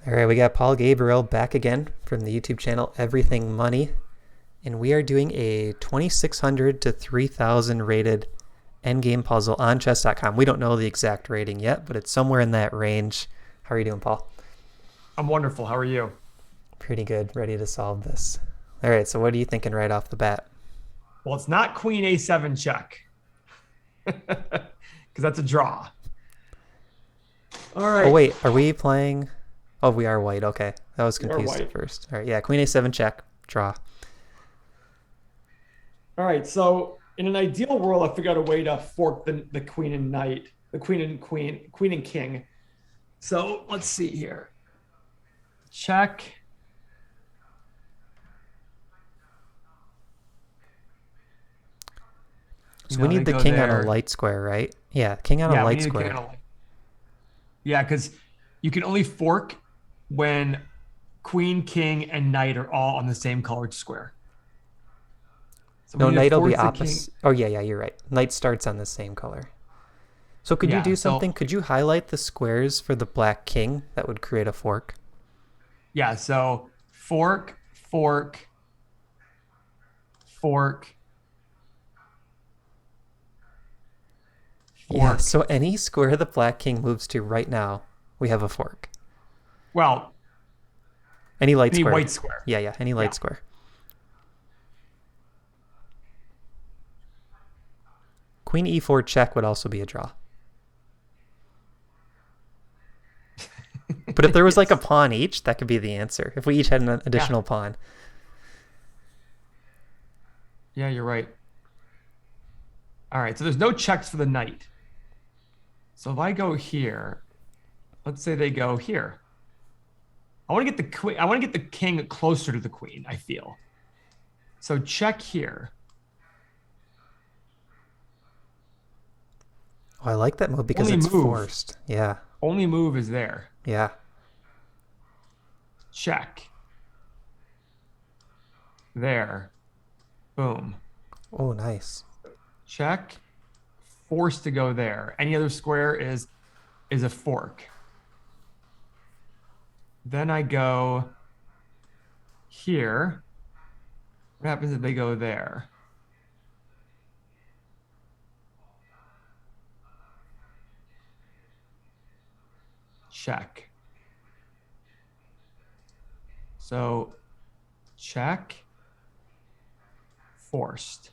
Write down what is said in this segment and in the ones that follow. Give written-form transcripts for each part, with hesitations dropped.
All right, we got Paul Gabriel back again from the YouTube channel Everything Money, and we are doing a 2600 to 3000 rated endgame puzzle on chess.com. We don't know the exact rating yet, but it's somewhere in that range. How are you doing, Paul? I'm wonderful. How are you? Pretty good. Ready to solve this. All right, so what are you thinking right off the bat? Well, it's not Queen A7 check because that's a draw. All Oh, right. wait, are we playing? Oh, we are white. Okay, I was Or confused at white. first. All right, yeah, Queen A7 check, draw. All right. So in an ideal world, I figured out a way to fork the queen and knight, the queen and king. So let's see here. Check. So we They need the go king on a there. light square, right? Yeah, king on a Yeah, we light need a king on square. a light. Yeah, because you can only fork when queen, king, and knight are all on the same colored square. So we No, need to knight will be force the king. opposite. Oh, yeah, you're right. Knight starts on the same color. So could you Yeah. do something? So Could you highlight the squares for the black king? That would create a fork. yeah. So fork, fork, fork, Yeah, fork. so any square the black king moves to right now, we have a fork. Well, Any light any square. white square. Yeah, any light Yeah. square. Queen e4 check would also be a draw. But if there was like a Yes. pawn each, that could be the answer. If we each had an Yeah. additional pawn. Yeah, you're right. All right. So there's no checks for the knight. So if I go here, let's say they go here. I want to get the queen. I want to get the king closer to the queen, I feel. So check here. Oh, I like that move because Only it's move. forced. Yeah, Only move is there. yeah. Check. There. Boom. Oh, nice. Check. Forced to go there. Any other square is a fork. Then I go here. What happens if they go there? Check. So check. Forced.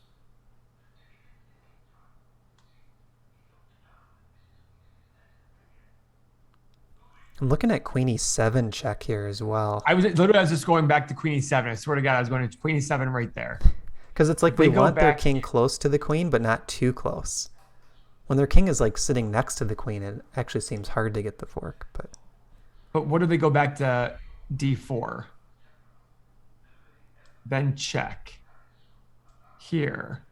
I'm looking at queen e7 check here as well. I was just going back to queen e7. I swear to God, I was going to queen e7 right there. Because it's If like we they go want their back, king close to the queen, but not too close. When their king is like sitting next to the queen, it actually seems hard to get the fork. but what if they go back to d4? Then check here.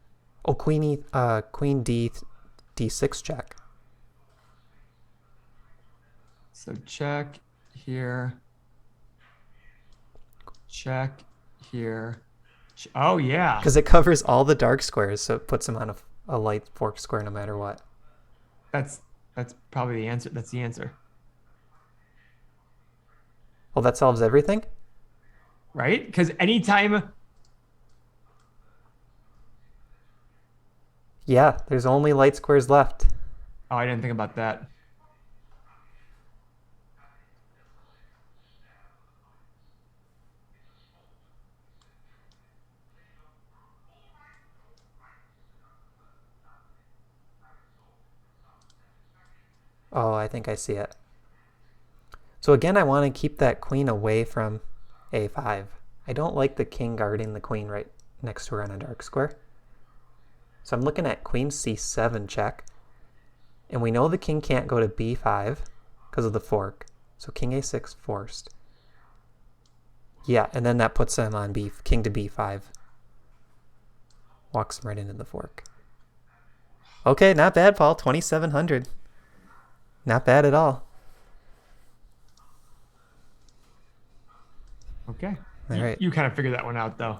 Oh, queen d6 check. So check here. Check here. Oh yeah. Because it covers all the dark squares, so it puts him on a light fork square no matter what. That's that's probably the answer. That's the answer. Well, that solves everything? Right? Because anytime. Yeah, there's only light squares left. Oh, I didn't think about that. Oh, I think I see it. So again, I want to keep that queen away from a5. I don't like the king guarding the queen right next to her on a dark square. So I'm looking at queen c7 check. And we know the king can't go to b5 because of the fork. So king a6 forced. Yeah, and then that puts him on king to b5. Walks him right into the fork. Okay, not bad, Paul. 2700. Not bad at all. Okay. All right. You kind of figured that one out though.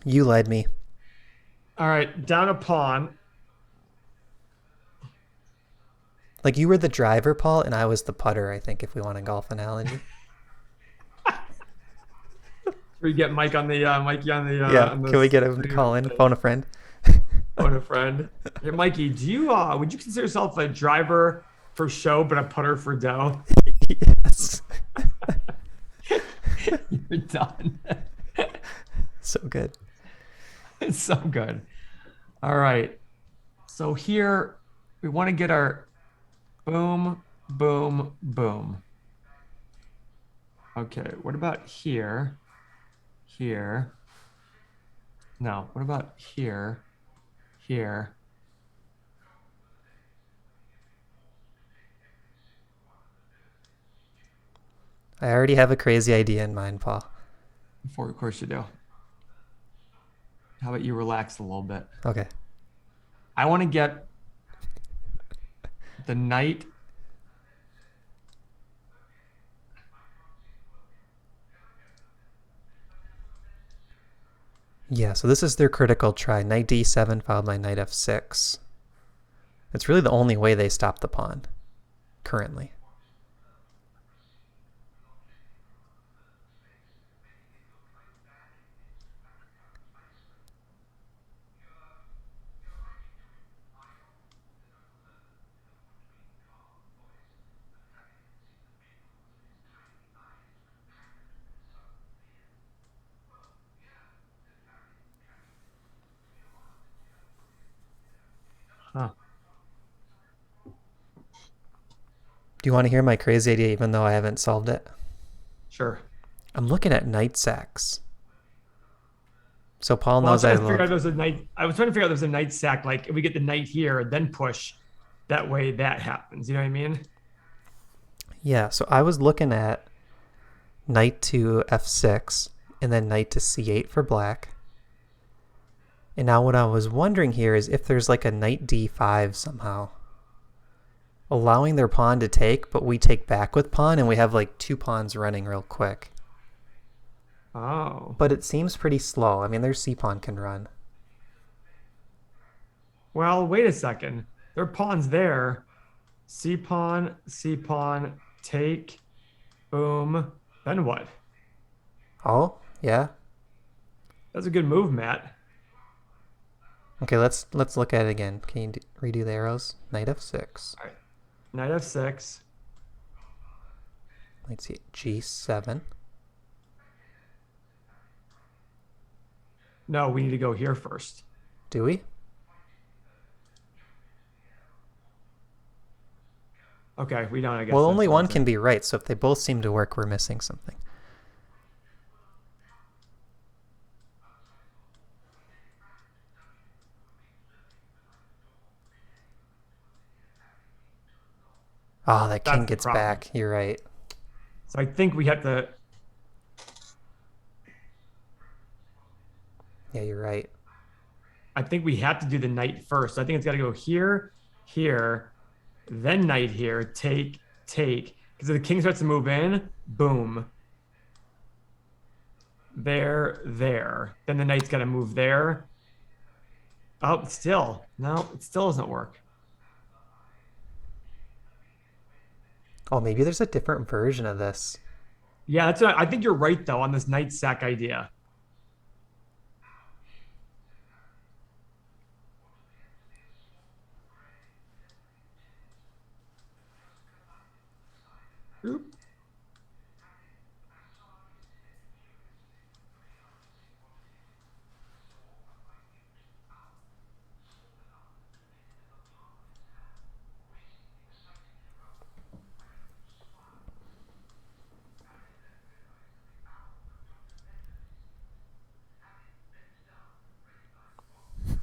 You led me. All right. Down a pawn. Like you were the driver, Paul, and I was the putter, I think, if we want a golf analogy. We get Mike on the Mikey Yeah, on can we this get him to call in, phone a friend? phone a friend. Hey, Mikey, do you would you consider yourself a driver for show but a putter for dough? Yes. You're done. So good. It's so good. All right. So here we want to get our boom, boom, boom. Okay, what about here? Here. No, what about here? Here. I already have a crazy idea in mind, Paul. Of course you do. How about you relax a little bit? Okay. I want to get the knight. Yeah, so this is their critical try. Knight d7 followed by knight f6. It's really the only way they stop the pawn currently. Huh. Do you want to hear my crazy idea even though I haven't solved it? Sure. I'm looking at knight sacks. So Paul Well, knows I I was trying to figure out love... there's a knight. I was trying to figure out there's a knight sack. Like if we get the knight here, then push. That way that happens. You know what I mean? Yeah, so I was looking at knight to f6 and then knight to c8 for black. And now what I was wondering here is if there's like a knight d5 somehow, allowing their pawn to take, but we take back with pawn and we have like two pawns running real quick. Oh. But it seems pretty slow. I mean, their c-pawn can run. Well, wait a second. Their pawn's there. C pawn, take, boom. Then what? Oh, yeah. That's a good move, Matt. Okay, let's look at it again. Can you redo the arrows? Knight f6. All right. Knight f6. Let's see, g7. No, we need to go here first. Do we? Okay, we don't, I guess. Well, only one can be right, so if they both seem to work, we're missing something. Oh, that king gets back. You're right. So I think we have to. Yeah, you're right. I think we have to do the knight first. I think it's got to go here, here, then knight here, take. Because if the king starts to move in, boom. There. Then the knight's got to move there. Oh, still. No, it still doesn't work. Oh, maybe there's a different version of this. Yeah, that's what, I think you're right, though, on this knight sack idea. Oop.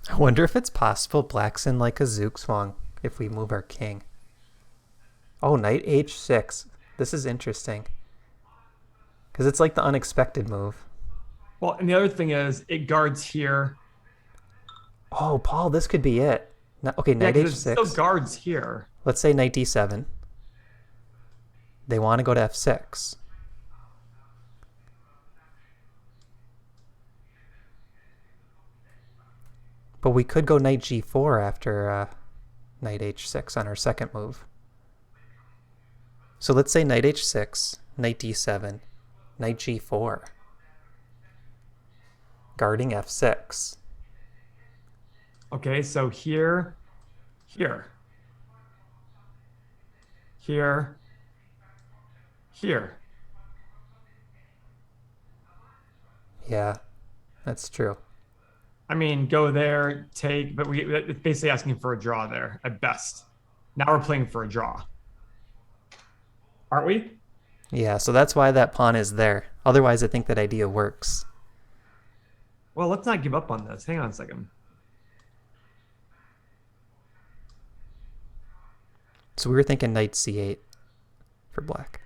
I wonder if it's possible black's in like a zugzwang if we move our king. Oh, knight h6. This is interesting. Because it's like the unexpected move. Well, and the other thing is it guards here. Oh, Paul, this could be it. No, okay, knight Yeah, h6. it still guards here. Let's say knight d7. They want to go to f6. But we could go knight g4 after knight h6 on our second move. So let's say knight h6, knight d7, knight g4. guarding f6. Okay, so here, here, here, here. Yeah, that's true. I mean, go there, take, but it's basically asking for a draw there at best. Now we're playing for a draw. Aren't we? Yeah, so that's why that pawn is there. Otherwise, I think that idea works. Well, let's not give up on this. Hang on a second. So we were thinking knight c8 for black.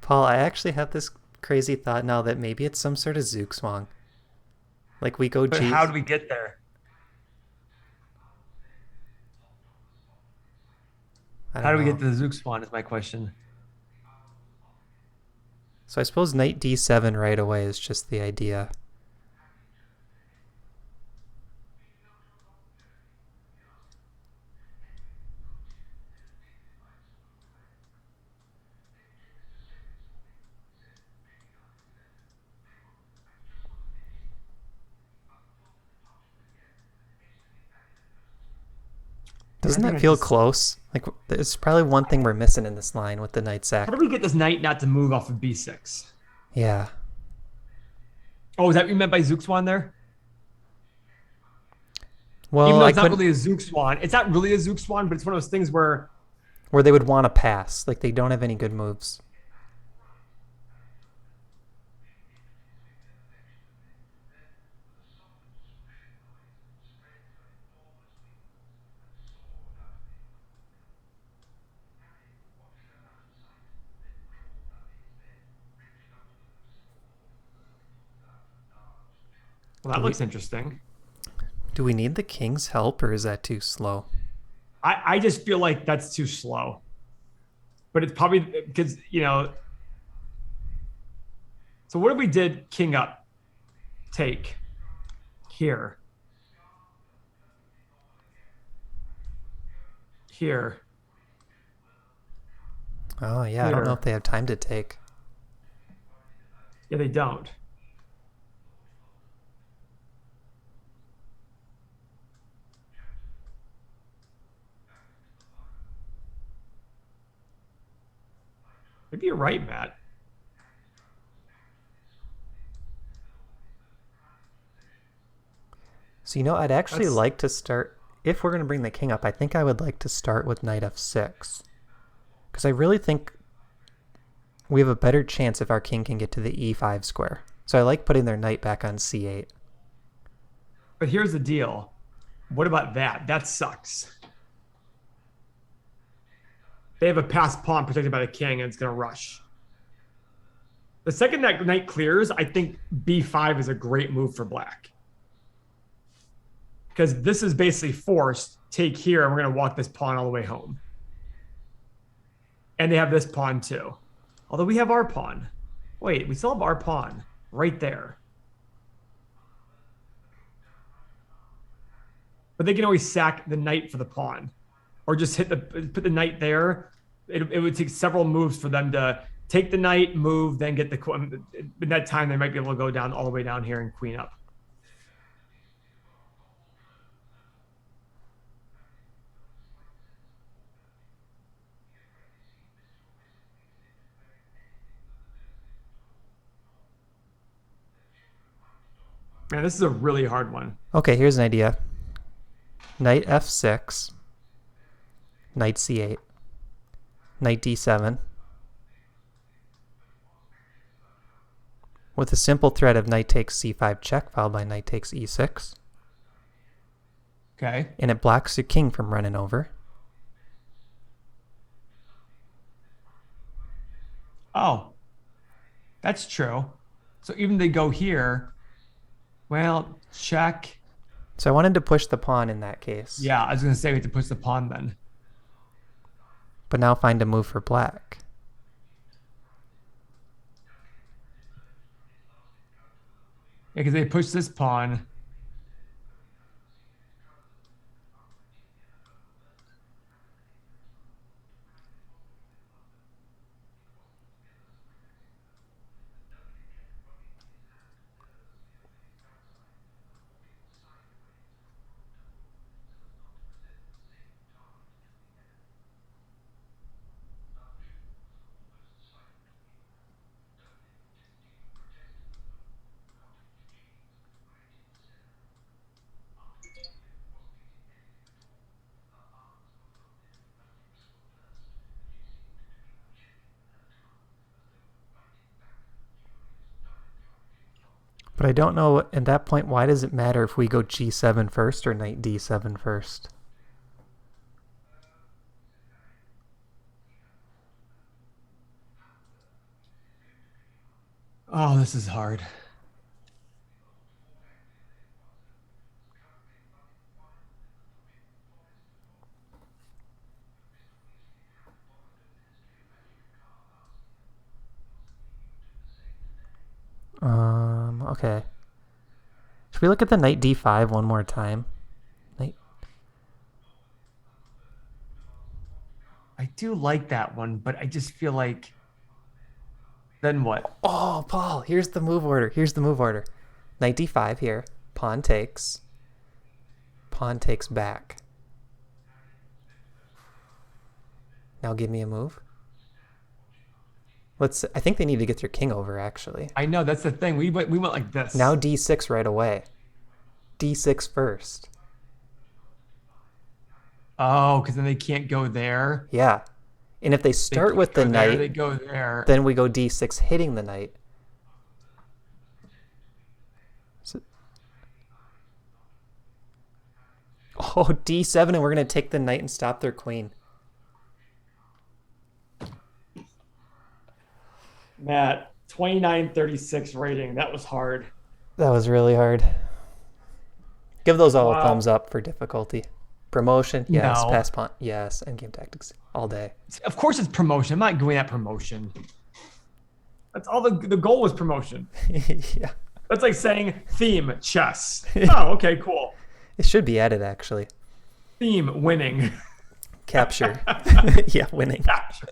Paul, I actually have this crazy thought now that maybe it's some sort of Zugzwang. Like we go But G. how do we get there? How do we get to the Zook spawn is my question. So I suppose knight d7 right away is just the idea. Doesn't that feel close? Like, there's probably one thing we're missing in this line with the knight sack. How do we get this knight not to move off of b6? Yeah. Oh, is that what you meant by Zook Swan there? Well, even though it's not really a Zook Swan. It's not really a Zook Swan, but it's one of those things where they would want to pass. Like, they don't have any good moves. Well, that looks interesting. Do we need the king's help, or is that too slow? I just feel like that's too slow. But it's probably because, you know. So what if we did king up? Take. Here. Here. Oh, yeah. Here. I don't know if they have time to take. Yeah, they don't. Maybe you're right, Matt. So, you know, I'd actually like to start, if we're going to bring the king up, I think I would like to start with knight f6. Because I really think we have a better chance if our king can get to the e5 square. So I like putting their knight back on c8. But here's the deal. What about that? That sucks. They have a passed pawn protected by the king, and it's going to rush. The second that knight clears, I think b5 is a great move for black. Because this is basically forced. Take here, and we're going to walk this pawn all the way home. And they have this pawn too. Although we have our pawn. Wait, we still have our pawn right there. But they can always sack the knight for the pawn. Or just put the knight there. It would take several moves for them to take the knight, move, then get the. In that time, they might be able to go down all the way down here and queen up. Man, this is a really hard one. Okay, here's an idea. Knight f6, knight c8, knight d7, with a simple threat of knight takes c5 check, followed by knight takes e6. Okay. And it blocks your king from running over. Oh, that's true. So even they go here, well, check. So I wanted to push the pawn in that case. Yeah, I was going to say we have to push the pawn then. But now find a move for black. Yeah, because they push this pawn. But I don't know at that point, why does it matter if we go g7 first or knight d7 first? Oh, this is hard. Okay. Should we look at the knight d5 one more time? Knight. I do like that one, but I just feel like, then what? Oh, Paul, here's the move order. Here's the move order. Knight d5 here. Pawn takes. Pawn takes back. Now give me a move. I think they need to get their king over, actually. I know, that's the thing. We went like this. Now d6 right away. d6 first. Oh, because then they can't go there. Yeah. And if they start with the knight, they go there. then we go d6 hitting the knight. So, oh, d7, and we're going to take the knight and stop their queen. Matt, 2936 rating. That was hard. That was really hard. Give those all a thumbs up for difficulty. Promotion, yes. No. Pass pawn, yes. Endgame tactics, all day. Of course it's promotion. I'm not going at promotion. That's all the goal was promotion. Yeah. That's like saying theme chess. Oh, okay, cool. It should be added, actually. Theme winning. Capture. Yeah, winning. Capture.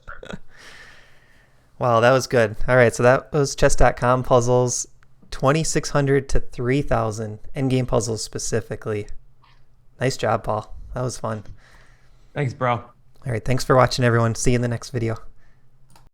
Wow, that was good. All right, so that was chess.com puzzles, 2,600 to 3,000 endgame puzzles specifically. Nice job, Paul. That was fun. Thanks, bro. All right, thanks for watching, everyone. See you in the next video.